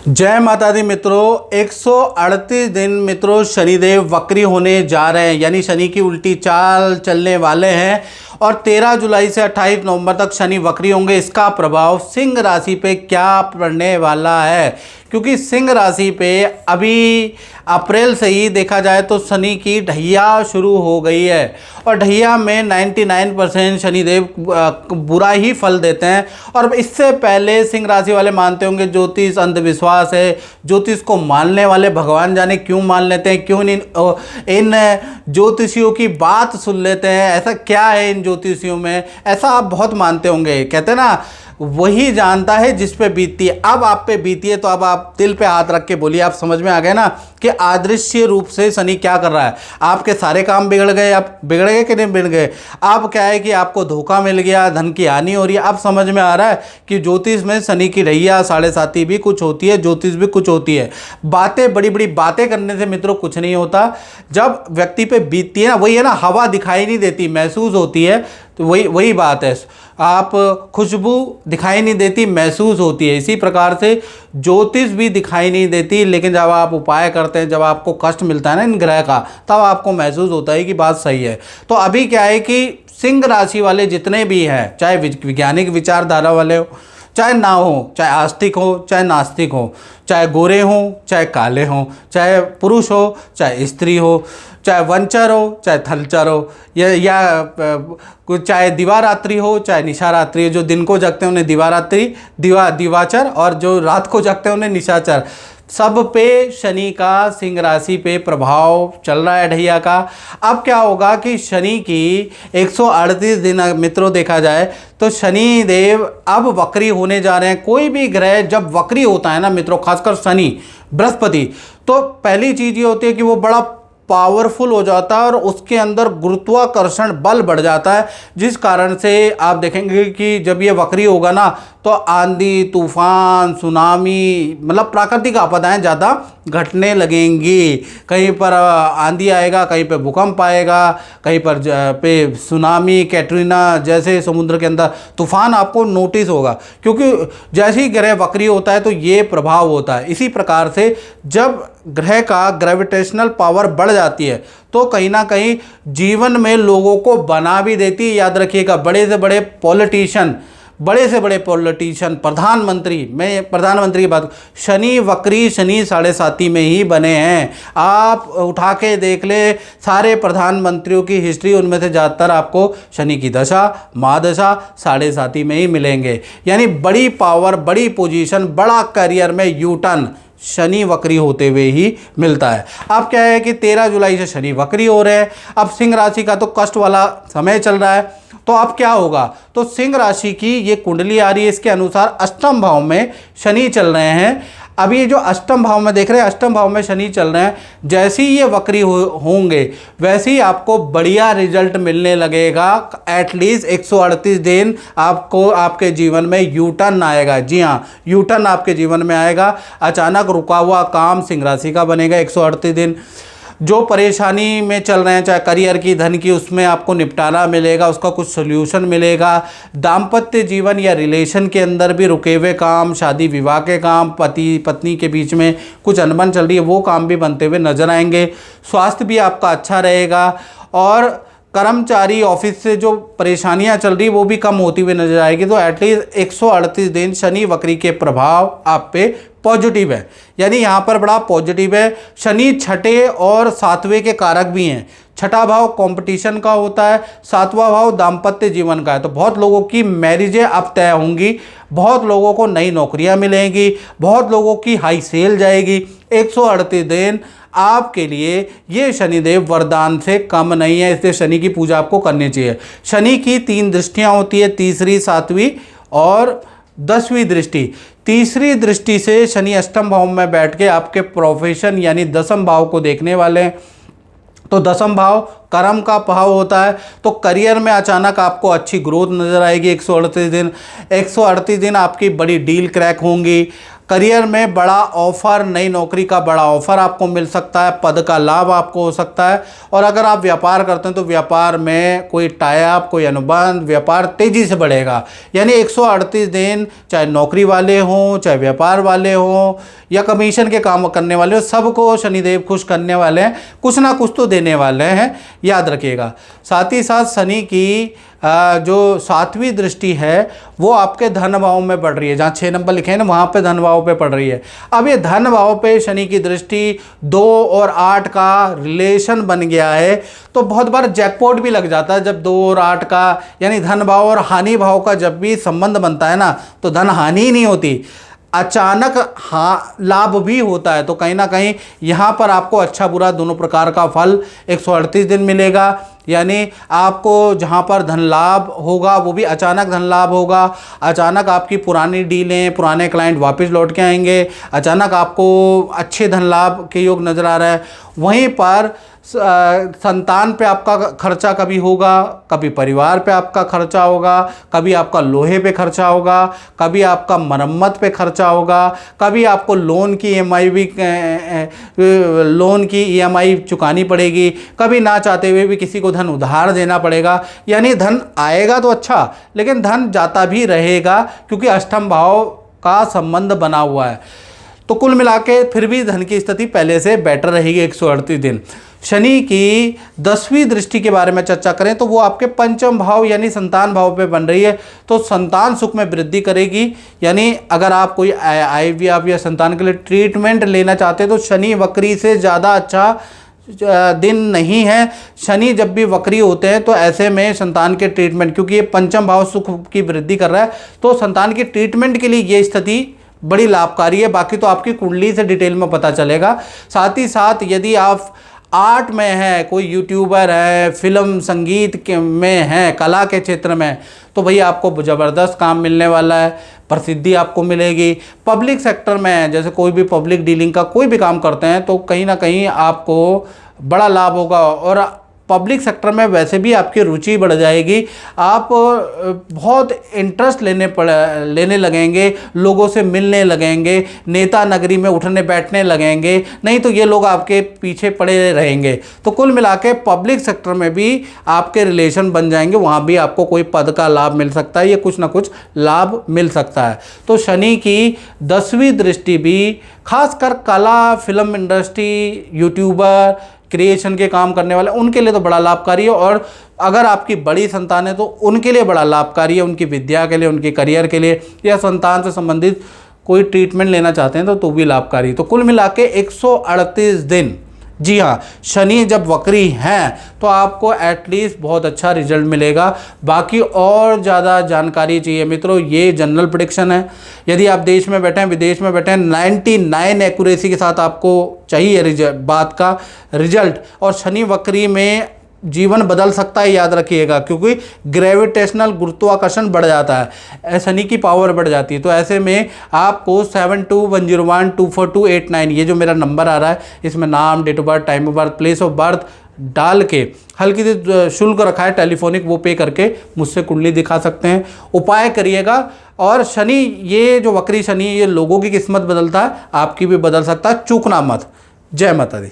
जय माता दी मित्रों। 138 दिन मित्रों शनिदेव वक्री होने जा रहे हैं, यानी शनि की उल्टी चाल चलने वाले हैं और 13 जुलाई से 28 नवंबर तक शनि वक्री होंगे। इसका प्रभाव सिंह राशि पे क्या पड़ने वाला है, क्योंकि सिंह राशि पे अभी अप्रैल से ही देखा जाए तो शनि की ढैया शुरू हो गई है और ढैया में 99% शनिदेव बुरा ही फल देते हैं। और इससे पहले सिंह राशि वाले मानते होंगे ज्योतिष अंधविश्वास है, ज्योतिष को मानने वाले भगवान जाने क्यों मान लेते हैं, क्यों इन ज्योतिषियों की बात सुन लेते हैं, ऐसा क्या है इन ज्योतिषियों में, ऐसा आप बहुत मानते होंगे। कहते हैं ना, वही जानता है जिस पे बीतती है। अब आप पे बीती है तो अब आप दिल पे हाथ रख के बोलिए, आप समझ में आ गए ना कि अदृश्य रूप से शनि क्या कर रहा है। आपके सारे काम बिगड़ गए, आप बिगड़ गए कि नहीं बिगड़ गए। आप क्या है कि आपको धोखा मिल गया, धन की हानि हो रही है। अब समझ में आ रहा है कि ज्योतिष में शनि की ढैया साढ़े साती भी कुछ होती है, ज्योतिष भी कुछ होती है। बातें, बड़ी बड़ी बातें करने से मित्रों कुछ नहीं होता। जब व्यक्ति पे बीतती है ना, वही है ना, हवा दिखाई नहीं देती, महसूस होती है। तो वही बात है, आप खुशबू दिखाई नहीं देती, महसूस होती है। इसी प्रकार से ज्योतिष भी दिखाई नहीं देती, लेकिन जब आप उपाय करते हैं, जब आपको कष्ट मिलता है ना इन ग्रह का, तब आपको महसूस होता है कि बात सही है। तो अभी क्या है कि सिंह राशि वाले जितने भी हैं, चाहे वैज्ञानिक विचारधारा वाले हो, चाहे ना हो, चाहे आस्तिक हो, चाहे नास्तिक हो, चाहे गोरे हों, चाहे काले हों, चाहे पुरुष हो, चाहे स्त्री हो, चाहे वंचर हो, चाहे थलचर हो, या चाहे दिवारात्रि हो, चाहे निशारात्रि हो। जो दिन को जगते हैं उन्हें दिवारात्रि, दिवाचर, और जो रात को जगते हैं उन्हें निशाचर। सब पे शनि का सिंह राशि पे प्रभाव चल रहा है ढैया का। अब क्या होगा कि शनि की 138 दिन मित्रों देखा जाए तो शनि देव अब वक्री होने जा रहे हैं। कोई भी ग्रह जब वक्री होता है ना मित्रों, खासकर शनि, बृहस्पति, तो पहली चीज़ ये होती है कि वो बड़ा पावरफुल हो जाता है और उसके अंदर गुरुत्वाकर्षण बल बढ़ जाता है, जिस कारण से आप देखेंगे कि जब ये वक्री होगा ना तो आंधी तूफान सुनामी, मतलब प्राकृतिक आपदाएं ज़्यादा घटने लगेंगी। कहीं पर आंधी आएगा, कहीं पे भूकंप आएगा, कहीं पर पे सुनामी, कैटरीना जैसे समुद्र के अंदर तूफान आपको नोटिस होगा, क्योंकि जैसे ही ग्रह वक्री होता है तो ये प्रभाव होता है। इसी प्रकार से जब ग्रह का ग्रेविटेशनल पावर बढ़ जाती है तो कहीं ना कहीं जीवन में लोगों को बना भी देती है। याद रखिएगा, बड़े से बड़े पॉलिटिशियन, प्रधानमंत्री, मैं प्रधानमंत्री की बात, शनि वक्री, शनि साढ़े साती में ही बने हैं। आप उठा के देख ले सारे प्रधानमंत्रियों की हिस्ट्री, उनमें से ज़्यादातर आपको शनि की दशा, महादशा साढ़े साती में ही मिलेंगे। यानी बड़ी पावर, बड़ी पोजीशन, बड़ा करियर में यू टर्न शनि वक्री होते हुए ही मिलता है। अब क्या है कि 13 जुलाई से शनि वक्री हो रहे हैं। अब सिंह राशि का तो कष्ट वाला समय चल रहा है, तो अब क्या होगा, तो सिंह राशि की ये कुंडली आ रही है, इसके अनुसार अष्टम भाव में शनि चल रहे हैं। अभी ये जो अष्टम भाव में देख रहे हैं, अष्टम भाव में शनि चल रहे हैं, जैसे ही ये वक्री होंगे वैसे ही आपको बढ़िया रिजल्ट मिलने लगेगा। एटलीस्ट 138 दिन आपको आपके जीवन में यू टर्न आएगा। जी हाँ, यू टर्न आपके जीवन में आएगा। अचानक रुका हुआ काम सिंह राशि का बनेगा 138 दिन। जो परेशानी में चल रहे हैं, चाहे करियर की, धन की, उसमें आपको निपटारा मिलेगा, उसका कुछ सोल्यूशन मिलेगा। दाम्पत्य जीवन या रिलेशन के अंदर भी रुके हुए काम, शादी विवाह के काम, पति पत्नी के बीच में कुछ अनबन चल रही है, वो काम भी बनते हुए नजर आएंगे। स्वास्थ्य भी आपका अच्छा रहेगा और कर्मचारी ऑफिस से जो परेशानियां चल रही वो भी कम होती हुई नजर आएगी। तो एटलीस्ट 138 दिन शनि वक्री के प्रभाव आप पे पॉजिटिव है, यानी यहाँ पर बड़ा पॉजिटिव है। शनि छठे और सातवें के कारक भी हैं। छठा भाव कंपटीशन का होता है, सातवां भाव दाम्पत्य जीवन का है। तो बहुत लोगों की मैरिजें अब तय होंगी, बहुत लोगों को नई नौकरियां मिलेंगी, बहुत लोगों की हाई सेल जाएगी। 138 दिन आपके लिए ये शनिदेव वरदान से कम नहीं है, इसलिए शनि की पूजा आपको करनी चाहिए। शनि की 3 दृष्टियां होती है, तीसरी, सातवीं और 10वीं दृष्टि। तीसरी दृष्टि से शनि अष्टम भाव में बैठ के आपके प्रोफेशन यानी 10म भाव को देखने वाले हैं। तो 10म भाव कर्म का भाव होता है, तो करियर में अचानक आपको अच्छी ग्रोथ नजर आएगी। 138 दिन आपकी बड़ी डील क्रैक होंगी, करियर में बड़ा ऑफर, नई नौकरी का बड़ा ऑफर आपको मिल सकता है, पद का लाभ आपको हो सकता है। और अगर आप व्यापार करते हैं तो व्यापार में कोई टाई अप, कोई अनुबंध, व्यापार तेज़ी से बढ़ेगा। यानी 138 दिन, चाहे नौकरी वाले हों, चाहे व्यापार वाले हों या कमीशन के काम करने वाले हो, सबको शनिदेव खुश करने वाले हैं, कुछ ना कुछ तो देने वाले हैं, याद रखिएगा। साथ ही साथ शनि की जो 7वीं दृष्टि है वो आपके धन भाव में पड़ रही है, जहाँ 6 नंबर लिखे हैं ना वहाँ पे धन भाव पे पड़ रही है। अब ये धन भाव पे शनि की दृष्टि 2 और 8 का रिलेशन बन गया है, तो बहुत बार जैकपॉट भी लग जाता है जब 2 और 8 का, यानी धन भाव और हानि भाव का जब भी संबंध बनता है ना तो धन हानि ही नहीं होती, अचानक हाँ लाभ भी होता है। तो कहीं ना कहीं यहाँ पर आपको अच्छा बुरा दोनों प्रकार का फल 138 दिन मिलेगा। यानी आपको जहाँ पर धन लाभ होगा वो भी अचानक धन लाभ होगा, अचानक आपकी पुरानी डीलें, पुराने क्लाइंट वापस लौट के आएंगे, अचानक आपको अच्छे धन लाभ के योग नज़र आ रहा है। वहीं पर संतान पे आपका खर्चा कभी होगा, कभी परिवार पे आपका खर्चा होगा, कभी आपका लोहे पे खर्चा होगा, कभी आपका मरम्मत पे खर्चा होगा, कभी आपको लोन की ईएमआई चुकानी पड़ेगी, कभी ना चाहते हुए भी किसी को धन उधार देना पड़ेगा। यानी धन आएगा तो अच्छा, लेकिन धन जाता भी रहेगा क्योंकि अष्टम भाव का संबंध बना हुआ है। तो कुल मिला के फिर भी धन की स्थिति पहले से बेटर रहेगी 138 दिन। शनि की 10वीं दृष्टि के बारे में चर्चा करें तो वो आपके पंचम भाव यानी संतान भाव पे बन रही है, तो संतान सुख में वृद्धि करेगी। यानी अगर आप कोई IVF या संतान के लिए ट्रीटमेंट लेना चाहते हैं तो शनि वक्री से ज़्यादा अच्छा दिन नहीं है। शनि जब भी वक्री होते हैं तो ऐसे में संतान के ट्रीटमेंट, क्योंकि ये पंचम भाव सुख की वृद्धि कर रहा है, तो संतान की ट्रीटमेंट के लिए ये स्थिति बड़ी लाभकारी है। बाकी तो आपकी कुंडली से डिटेल में पता चलेगा। साथ ही साथ यदि आप आर्ट में है, कोई यूट्यूबर है, फिल्म संगीत के में है, कला के क्षेत्र में, तो भाई आपको ज़बरदस्त काम मिलने वाला है, प्रसिद्धि आपको मिलेगी। पब्लिक सेक्टर में है, जैसे कोई भी पब्लिक डीलिंग का कोई भी काम करते हैं तो कहीं ना कहीं आपको बड़ा लाभ होगा। और पब्लिक सेक्टर में वैसे भी आपकी रुचि बढ़ जाएगी, आप बहुत इंटरेस्ट लेने लगेंगे, लोगों से मिलने लगेंगे, नेता नगरी में उठने बैठने लगेंगे, नहीं तो ये लोग आपके पीछे पड़े रहेंगे। तो कुल मिला के पब्लिक सेक्टर में भी आपके रिलेशन बन जाएंगे, वहाँ भी आपको कोई पद का लाभ मिल सकता है, या कुछ ना कुछ लाभ मिल सकता है। तो शनि की 10वीं दृष्टि भी खासकर कला, फिल्म इंडस्ट्री, यूट्यूबर, क्रिएशन के काम करने वाले, उनके लिए तो बड़ा लाभकारी है। और अगर आपकी बड़ी संतान है तो उनके लिए बड़ा लाभकारी है, उनकी विद्या के लिए, उनके करियर के लिए, या संतान से संबंधित कोई ट्रीटमेंट लेना चाहते हैं तो भी लाभकारी। तो कुल मिला के 138 दिन, जी हाँ, शनि जब वक्री हैं तो आपको एटलीस्ट बहुत अच्छा रिजल्ट मिलेगा। बाकी और ज़्यादा जानकारी चाहिए मित्रों, ये जनरल प्रेडिक्शन है। यदि आप देश में बैठे हैं, विदेश में बैठे हैं, 99 एक्यूरेसी के साथ आपको चाहिए बात का रिजल्ट। और शनि वक्री में जीवन बदल सकता है, याद रखिएगा, क्योंकि ग्रेविटेशनल गुरुत्वाकर्षण बढ़ जाता है, शनि की पावर बढ़ जाती है। तो ऐसे में आपको 7210124289 ये जो मेरा नंबर आ रहा है, इसमें नाम, date of birth, time of birth, place of birth डाल के हल्की सी शुल्क रखा है टेलीफोनिक, वो पे करके मुझसे कुंडली दिखा सकते हैं। उपाय करिएगा। और शनि, ये जो वक्री शनि, ये लोगों की किस्मत बदलता है, आपकी भी बदल सकता है, चूकना मत। जय माता दी।